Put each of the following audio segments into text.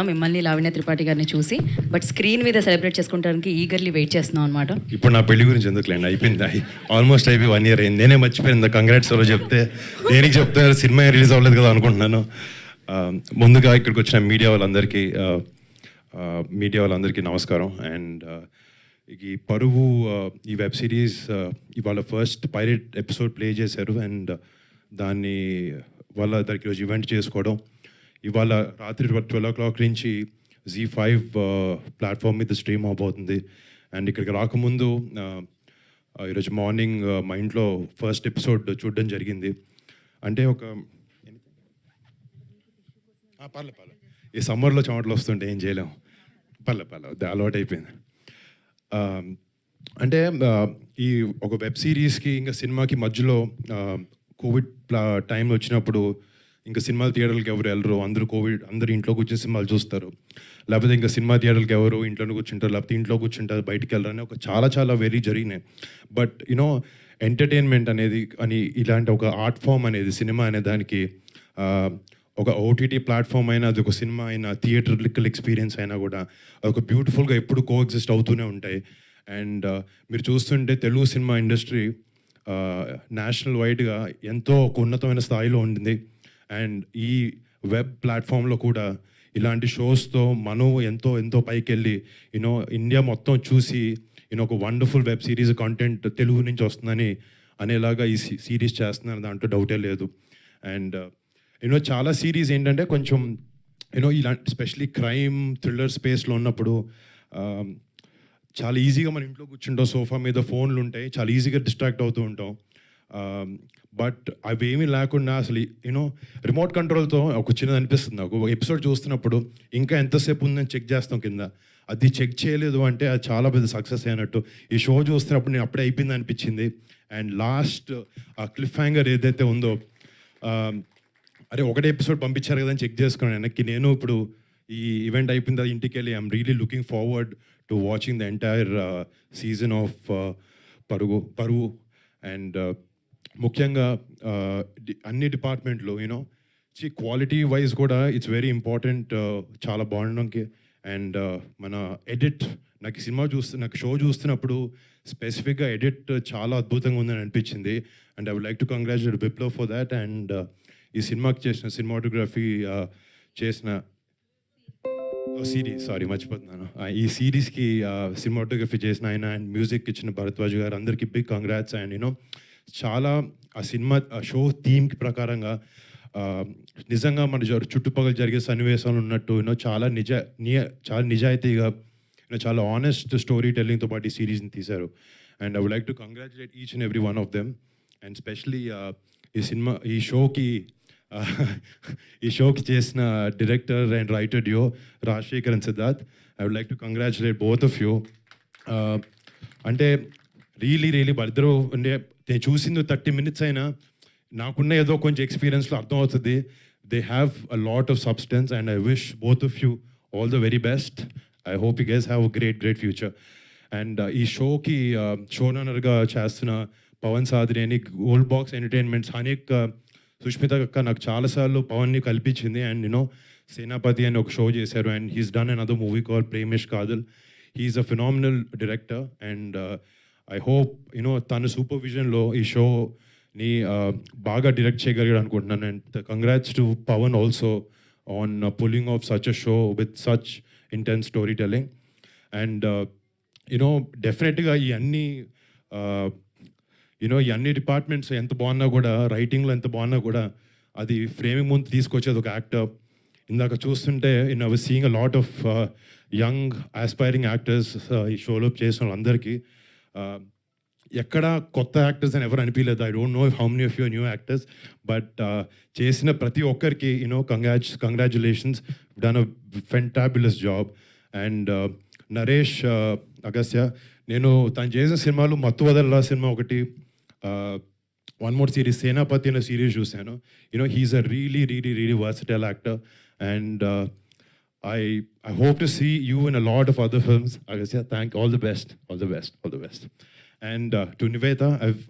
మిమ్మల్ని లావణ్య త్రిపాఠి గారిని చూసి బట్ స్క్రీన్ మీద సెలబ్రేట్ చేసుకోవడానికి ఈగర్లీ వెయిట్ చేస్తున్నాం అనమాట. ఇప్పుడు నా పెళ్లి గురించి ఎందుకులేండి, అయిపోయింది. ఆల్మోస్ట్ అయిపోయి 1 year అయింది. నేనే మర్చిపోయింది కంగ్రాట్స్ ఎవరో చెప్తే. దేనికి చెప్తే సినిమా రిలీజ్ అవ్వలేదు కదా అనుకుంటున్నాను. ముందుగా ఇక్కడికి వచ్చిన మీడియా వాళ్ళందరికీ నమస్కారం. అండ్ ఈ పరువు ఈ వెబ్ సిరీస్ ఇవాళ ఫస్ట్ పైలట్ ఎపిసోడ్ ప్లే చేశారు. అండ్ దాన్ని వాళ్ళ దానికి రోజు ఈవెంట్ చేసుకోవడం, ఇవాళ రాత్రి 12 o'clock నుంచి Z5 ప్లాట్ఫామ్ మీద స్ట్రీమ్ అవబోతుంది. అండ్ ఇక్కడికి రాకముందు ఈరోజు మార్నింగ్ మా ఇంట్లో ఫస్ట్ ఎపిసోడ్ చూడడం జరిగింది. అంటే ఒక పర్లే ఈ సమ్మర్లో చెమటలు వస్తుంటే ఏం చేయలేం, పర్లే అలవాటు అయిపోయింది. అంటే ఈ ఒక వెబ్ సిరీస్కి ఇంకా సినిమాకి మధ్యలో కోవిడ్ టైం వచ్చినప్పుడు ఇంకా సినిమా థియేటర్లకు ఎవరు వెళ్ళరు, అందరూ ఇంట్లో కూర్చొని సినిమాలు చూస్తారు. లేకపోతే ఇంకా సినిమా థియేటర్కి ఎవరు ఇంట్లో కూర్చుంటారు, లేకపోతే ఇంట్లో కూర్చుంటారు, బయటికి వెళ్ళరు అని ఒక చాలా వెరీ జరిగినాయి. బట్ యూనో ఎంటర్టైన్మెంట్ అనేది అని ఇలాంటి ఒక ఆర్ట్ ఫామ్ అనేది సినిమా అనే దానికి ఒక ఓటీటీ ప్లాట్ఫామ్ అయినా, అది ఒక సినిమా అయినా, థియేటర్లికల్ ఎక్స్పీరియన్స్ అయినా కూడా ఒక బ్యూటిఫుల్గా ఎప్పుడు కోఎగ్జిస్ట్ అవుతూనే ఉంటాయి. అండ్ మీరు చూస్తుంటే తెలుగు సినిమా ఇండస్ట్రీ నేషనల్ వైడ్గా ఎంతో ఒక ఉన్నతమైన స్థాయిలో ఉంటుంది. అండ్ ఈ వెబ్ ప్లాట్ఫామ్లో కూడా ఇలాంటి షోస్తో మనం ఎంతో పైకి వెళ్ళి ఇండియా మొత్తం చూసి ఒక wonderful web series content Telugu నుంచి వస్తుందని అనేలాగా ఈ సిరీస్ చేస్తున్నారు, దాంట్లో డౌటే లేదు. అండ్ చాలా సిరీస్ ఏంటంటే కొంచెం ఇలాంటి స్పెషలీ క్రైమ్ థ్రిల్లర్ స్పేస్లో ఉన్నప్పుడు చాలా ఈజీగా మన ఇంట్లో కూర్చుంటాం, సోఫా మీద ఫోన్లు ఉంటాయి, చాలా ఈజీగా డిస్ట్రాక్ట్ అవుతూ ఉంటాం. బట్ అవేమీ లేకుండా అసలు రిమోట్ కంట్రోల్తో ఒక చిన్నది అనిపిస్తుంది నాకు. ఒక ఎపిసోడ్ చూస్తున్నప్పుడు ఇంకా ఎంతసేపు ఉందని చెక్ చేస్తాం కింద, అది చెక్ చేయలేదు అంటే అది చాలా పెద్ద సక్సెస్ అయినట్టు. ఈ షో చూస్తున్నప్పుడు నేను అప్పుడే అయిపోయింది అనిపించింది. అండ్ లాస్ట్ ఆ క్లిఫ్ హ్యాంగర్ ఏదైతే ఉందో, అరే ఒకటే ఎపిసోడ్ పంపించారు కదా అని చెక్ చేసుకున్నాను వెనక్కి. నేను ఇప్పుడు ఈ ఈవెంట్ అయిపోయింది అది ఇంటికి వెళ్ళి I'm really looking forward to watching the entire season of Paruvu. And ముఖ్యంగా అన్ని డిపార్ట్మెంట్లో క్వాలిటీ వైజ్ కూడా ఇట్స్ వెరీ ఇంపార్టెంట్, చాలా బాగుండడానికి. అండ్ మన ఎడిట్, నాకు షో చూస్తున్నప్పుడు స్పెసిఫిక్గా ఎడిట్ చాలా అద్భుతంగా ఉందని అనిపించింది. And I would like to congratulate Viplav for that. And ఈ సినిమాకి చేసిన సినిమాటోగ్రఫీ చేసిన మర్చిపోతున్నాను, ఈ సిరీస్కి సినిమాటోగ్రఫీ చేసిన ఆయన అండ్ మ్యూజిక్ ఇచ్చిన భరద్వాజ్ గారు, అందరికీ బిగ్ కంగ్రాట్స్. అండ్ చాలా ఆ సినిమా షో థీమ్కి ప్రకారంగా నిజంగా మన చుట్టుపక్కల జరిగే సన్నివేశాలు ఉన్నట్టు చాలా నిజాయితీగా చాలా ఆనెస్ట్ స్టోరీ టెల్లింగ్తో పాటు ఈ సిరీస్ని తీశారు. And I would like to congratulate each and every one of them. And specially ఈ షోకి చేసిన director and writer duo Rajasekhar and Siddharth, I would like to congratulate both of you. అంటే రియలీ వాళ్ళిద్దరూ నేను చూసింది 30 minutes అయినా నాకున్న ఏదో కొంచెం ఎక్స్పీరియన్స్లో అర్థమవుతుంది. They have a lot of substance and I wish both of you all the very best. I hope you guys have a great future. And ఈ షోకి షోనర్గా చేస్తున్న పవన్ సాద్రి అని, గోల్డ్ బాక్స్ ఎంటర్టైన్మెంట్స్, అనేక సుష్మిత అక్క నాకు చాలాసార్లు పవన్ని కల్పించింది. అండ్ సేనాపతి అని ఒక షో చేశారు. And he's done another movie call Premesh Kaadhal. He's a phenomenal director. And I hope తన సూపర్విజన్లో ఈ షోని బాగా డైరెక్ట్ చేయగలిగాడు అనుకుంటున్నాను. And congrats to Pavan also on pulling off such a show with such intense storytelling. And డెఫినెట్గా ఈ అన్ని డిపార్ట్మెంట్స్ ఎంత బాగున్నా కూడా, రైటింగ్లో ఎంత బాగున్నా కూడా, అది ఫ్రేమింగ్ ముందు తీసుకొచ్చేది ఒక యాక్టర్. ఇందాక చూస్తుంటే I was seeing a lot of young aspiring actors ఈ షోలో చేసిన వాళ్ళందరికీ. ఎక్కడ కొత్త యాక్టర్స్ అని ఎవరు అనిపించలేదు. I don't know how many of your new actors, but చేసిన ప్రతి ఒక్కరికి congratulations, done a fantabulous job. And Naresh Agastya, నేను తను చేసిన సినిమాలు మత్తు వదల్లా సినిమా ఒకటి, వన్ మోర్ సిరీస్ సేనాపతి అనే సిరీస్ చూశాను. He's a really versatile actor. And I hope to see you in a lot of other films. Agastya, all the best. And to Nivetha, I've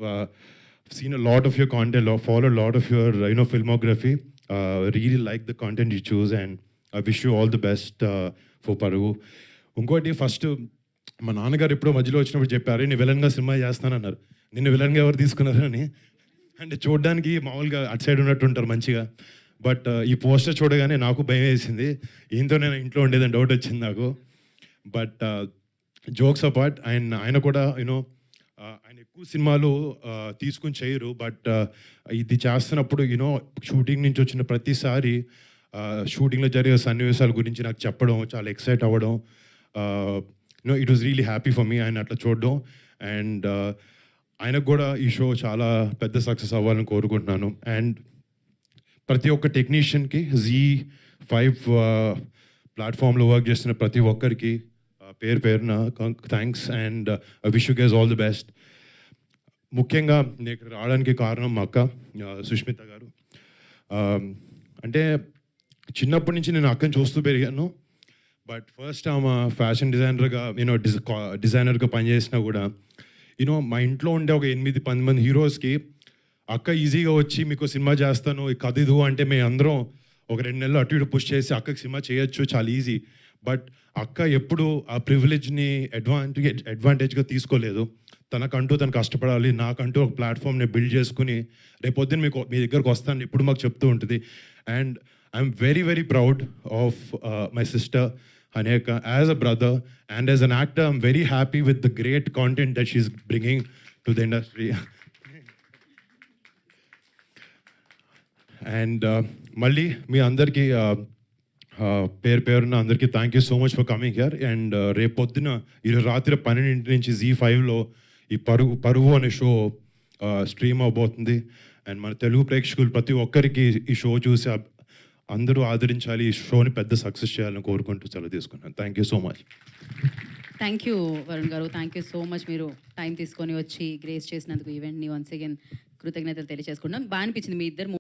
seen a lot of your content, followed a lot of your filmography. Really like the content you choose, and I wish you all the best for పరుగు. ఇంకోటి first మా నాన్నగారు ఎప్పుడో మధ్యలో వచ్చినప్పుడు చెప్పారు, నేను విలన్గా సినిమా చేస్తానన్నారు. నిన్ను విలన్గా ఎవరు తీసుకున్నారు అని. అంటే చూడడానికి మామూలుగా అటు సైడ్ ఉన్నట్టు ఉంటారు మంచిగా. బట్ ఈ పోస్టర్ చూడగానే నాకు భయం వేసింది, ఏంతో నేను ఇంట్లో ఉండేదని డౌట్ వచ్చింది నాకు. బట్ జోక్స్ అపార్ట్, ఆయన కూడా యూనో ఆయన ఎక్కువ సినిమాలు తీసుకుని చేయరు. బట్ ఇది చేస్తున్నప్పుడు యూనో షూటింగ్ నుంచి వచ్చిన ప్రతిసారి షూటింగ్లో జరిగే సన్నివేశాల గురించి నాకు చెప్పడం, చాలా ఎక్సైట్ అవ్వడం, you know it was really happy for me ఆయన అట్లా చూడడం. అండ్ ఆయనకు కూడా ఈ షో చాలా పెద్ద సక్సెస్ అవ్వాలని కోరుకుంటున్నాను. అండ్ ప్రతి ఒక్క టెక్నీషియన్కి Z5 ప్లాట్ఫామ్లో వర్క్ చేస్తున్న ప్రతి ఒక్కరికి పేరు పేరున thanks and wish you guys all the best. ముఖ్యంగా నేను ఇక్కడ రావడానికి కారణం మా అక్క సుష్మిత గారు. అంటే చిన్నప్పటి నుంచి నేను అక్కని చూస్తూ పెరిగాను. బట్ ఫస్ట్ ఆమె ఫ్యాషన్ డిజైనర్గా డిజైనర్గా పనిచేసినా కూడా మా ఇంట్లో ఉండే ఒక 8-10 మంది హీరోస్కి అక్క ఈజీగా వచ్చి మీకు సినిమా చేస్తాను, ఈ కథ ఇదు అంటే మేము అందరం ఒక 2 నెలలు అటు ఇటు పుష్ చేసి అక్కకి సినిమా చేయొచ్చు, చాలా ఈజీ. బట్ అక్క ఎప్పుడు ఆ ప్రివిలేజ్ని అడ్వాంటేజ్గా తీసుకోలేదు. తనకంటూ తను కష్టపడాలి, నాకంటూ ఒక ప్లాట్ఫామ్ని బిల్డ్ చేసుకుని రేపొద్దున మీ దగ్గరకు వస్తాను ఎప్పుడు మాకు చెప్తూ ఉంటుంది. And I'm very very proud of my sister Haneka as a brother and as an actor. I'm very happy with the great content that she's bringing to the industry. And Malli, మీ అందరికీ పేరున అందరికీ thank you so much for coming here. And రేపొద్దున ఈరోజు రాత్రి 12 నుంచి Z5లో ఈ పరువు అనే షో స్ట్రీమ్ అవబోతుంది. అండ్ మన తెలుగు ప్రేక్షకులు ప్రతి ఒక్కరికి ఈ షో చూసి అందరూ ఆదరించాలి, ఈ షోని పెద్ద సక్సెస్ చేయాలని కోరుకుంటూ సెలవు తీసుకున్నాను. Thank you so much. Thank you Varun గారు, థ్యాంక్ యూ సో మచ్. మీరు టైం తీసుకొని వచ్చి గ్రేస్ చేసినందుకు ఈవెంట్ని వన్స్ అగైన్ కృతజ్ఞతలు తెలియజేసుకుంటాం. బాగా అనిపించింది మీ ఇద్దరు